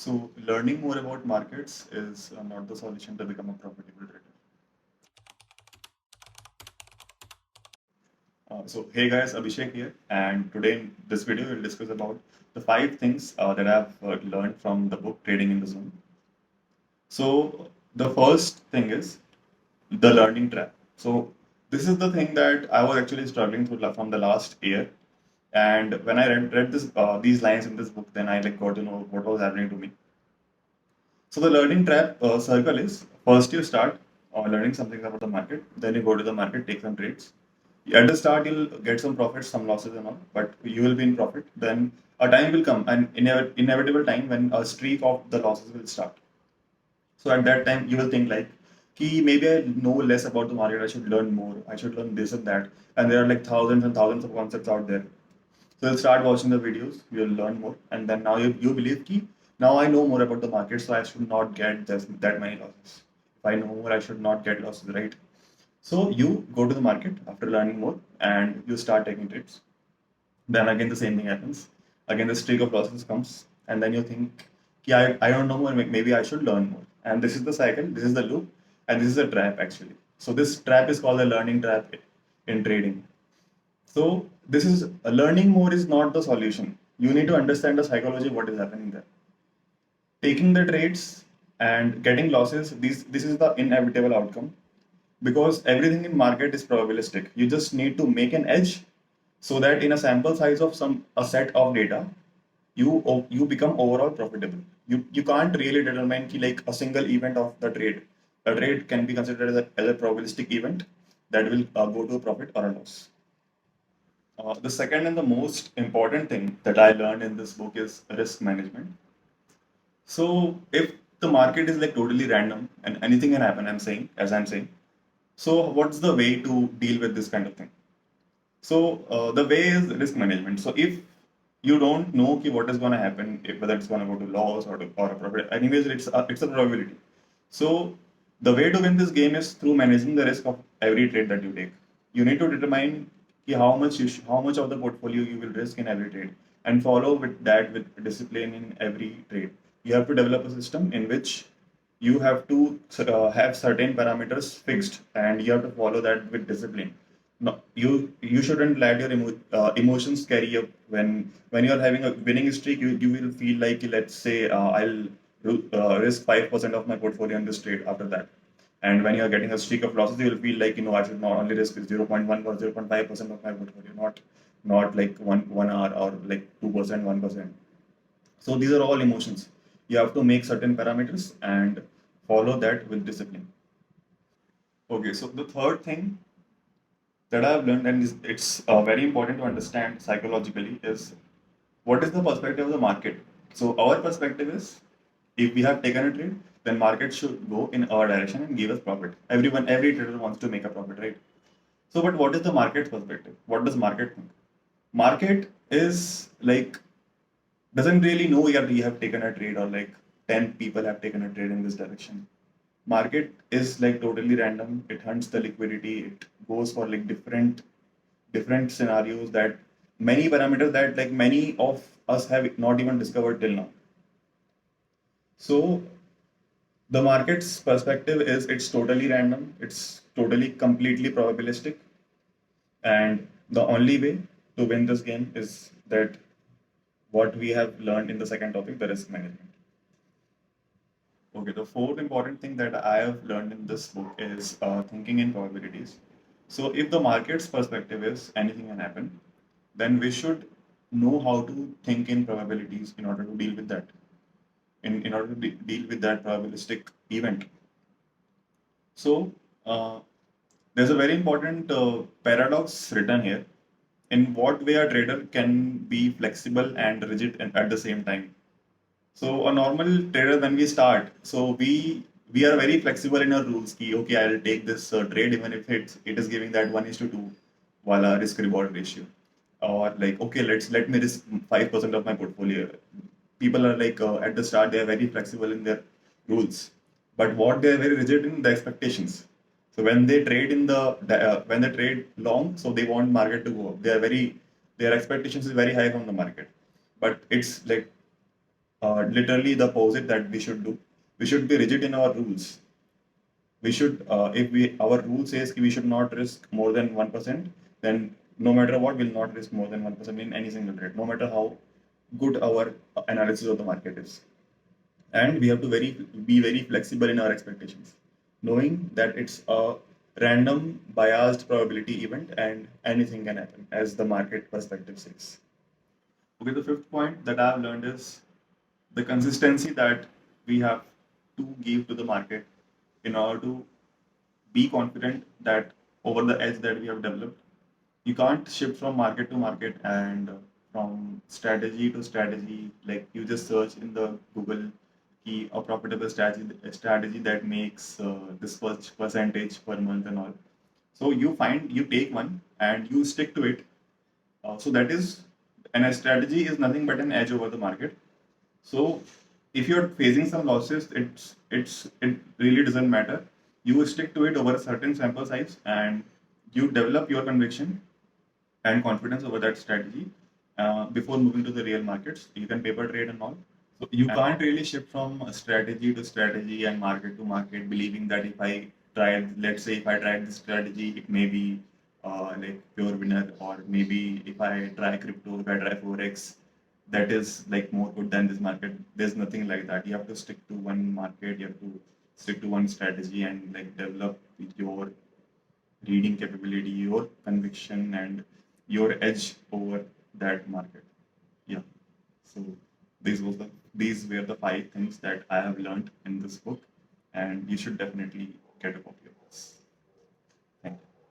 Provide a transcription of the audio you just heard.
So, learning more about markets is not the solution to become a profitable trader. So, hey guys, Abhishek here, and today in this video we'll discuss about the 5 things that I've learned from the book Trading in the Zone. So, the first thing is the learning trap. So, this is the thing that I was actually struggling through from the last year, and when I read this these lines in this book, then I got to know what was happening to me. So the learning trap circle is first you start learning something about the market, then you go to the market, take some trades. At the start, you'll get some profits, some losses, and all, but you will be in profit. Then a time will come, an inevitable time when a streak of the losses will start. So at that time, you will think like, "Ki maybe I know less about the market. I should learn more. I should learn this and that." And there are like thousands and thousands of concepts out there. So you'll start watching the videos, you'll learn more, and then now you believe ki now I know more about the market, so I should not get that many losses. If I know more, I should not get losses, right? So you go to the market after learning more and you start taking trades. Then again the same thing happens. Again the streak of losses comes, and then you think, yeah, I don't know more, maybe I should learn more. And this is the cycle, this is the loop, and this is a trap actually. So this trap is called the learning trap in trading. So this is learning more is not the solution. You need to understand the psychology of what is happening there. Taking the trades and getting losses, this is the inevitable outcome because everything in market is probabilistic. You just need to make an edge so that in a sample size of a set of data, you become overall profitable. You can't really determine like a single event of the trade. A trade can be considered as a probabilistic event that will go to a profit or a loss. The second and the most important thing that I learned in this book is risk management. So if the market is like totally random and anything can happen, as I'm saying. So what's the way to deal with this kind of thing? So the way is risk management. So if you don't know what is going to happen, whether it's going to go to loss or a profit, anyways, it's a probability. So the way to win this game is through managing the risk of every trade that you take. You need to determine how much of the portfolio you will risk in every trade, and follow with discipline in every trade. You have to develop a system in which you have to have certain parameters fixed, and you have to follow that with discipline. No, you shouldn't let your emotions carry up when you're having a winning streak. You will feel like, let's say, I'll risk 5% of my portfolio in this trade after that. And when you're getting a streak of losses, you will feel like, I should not only risk 0.1 or 0.5% of my portfolio, not like one hour or like 2%, 1%. So these are all emotions. You have to make certain parameters and follow that with discipline. Okay, so the third thing that I've learned, and it's very important to understand psychologically, is what is the perspective of the market. So our perspective is, if we have taken a trade, then market should go in our direction and give us profit. Every trader wants to make a profit, right? So, but what is the market's perspective? What does market think? Market is like doesn't really know you have taken a trade, or like 10 people have taken a trade in this direction. Market is like totally random. It hunts the liquidity. It goes for like different scenarios, that many parameters that like many of us have not even discovered till now. So the market's perspective is it's totally random. It's totally completely probabilistic, and the only way to win this game is that what we have learned in the second topic, the risk management. Okay, the fourth important thing that I have learned in this book is thinking in probabilities. So, if the market's perspective is anything can happen, then we should know how to think in probabilities in order to deal with that, in order to deal with that probabilistic event. So, there's a very important paradox written here. In what way a trader can be flexible and rigid at the same time? So a normal trader, when we start, so we are very flexible in our rules. Ki, okay, I'll take this trade even if it is giving that 1:2 wala risk reward ratio, or like, okay, let me risk 5% of my portfolio. People are like, at the start they are very flexible in their rules, but what they are very rigid in the expectations. So when they trade when they trade long, so they want market to go up. Their expectations is very high from the market, but it's like literally the opposite that we should do. We should be rigid in our rules. We should, if we our rule says we should not risk more than 1%, then no matter what, we'll not risk more than 1% in any single trade, no matter how good our analysis of the market is. And we have to be very flexible in our expectations, knowing that it's a random biased probability event and anything can happen, as the market perspective says. Okay, the fifth point that I've learned is the consistency that we have to give to the market in order to be confident that over the edge that we have developed. You can't shift from market to market and from strategy to strategy. Like you just search in the Google key a profitable strategy that makes this first percentage per month and all. So you take one and you stick to it. So that is, and a strategy is nothing but an edge over the market. So if you're facing some losses, it really doesn't matter. You stick to it over a certain sample size and you develop your conviction and confidence over that strategy before moving to the real markets. You can paper trade and all. So you can't really shift from a strategy to strategy and market to market, believing that if I let's say if I tried this strategy, it may be like pure winner, or maybe if I try crypto, if I try forex, that is like more good than this market. There's nothing like that. You have to stick to one market. You have to stick to one strategy and like develop your reading capability, your conviction, and your edge over that market. Yeah. So these were the five things that I have learned in this book, and you should definitely get a copy of it.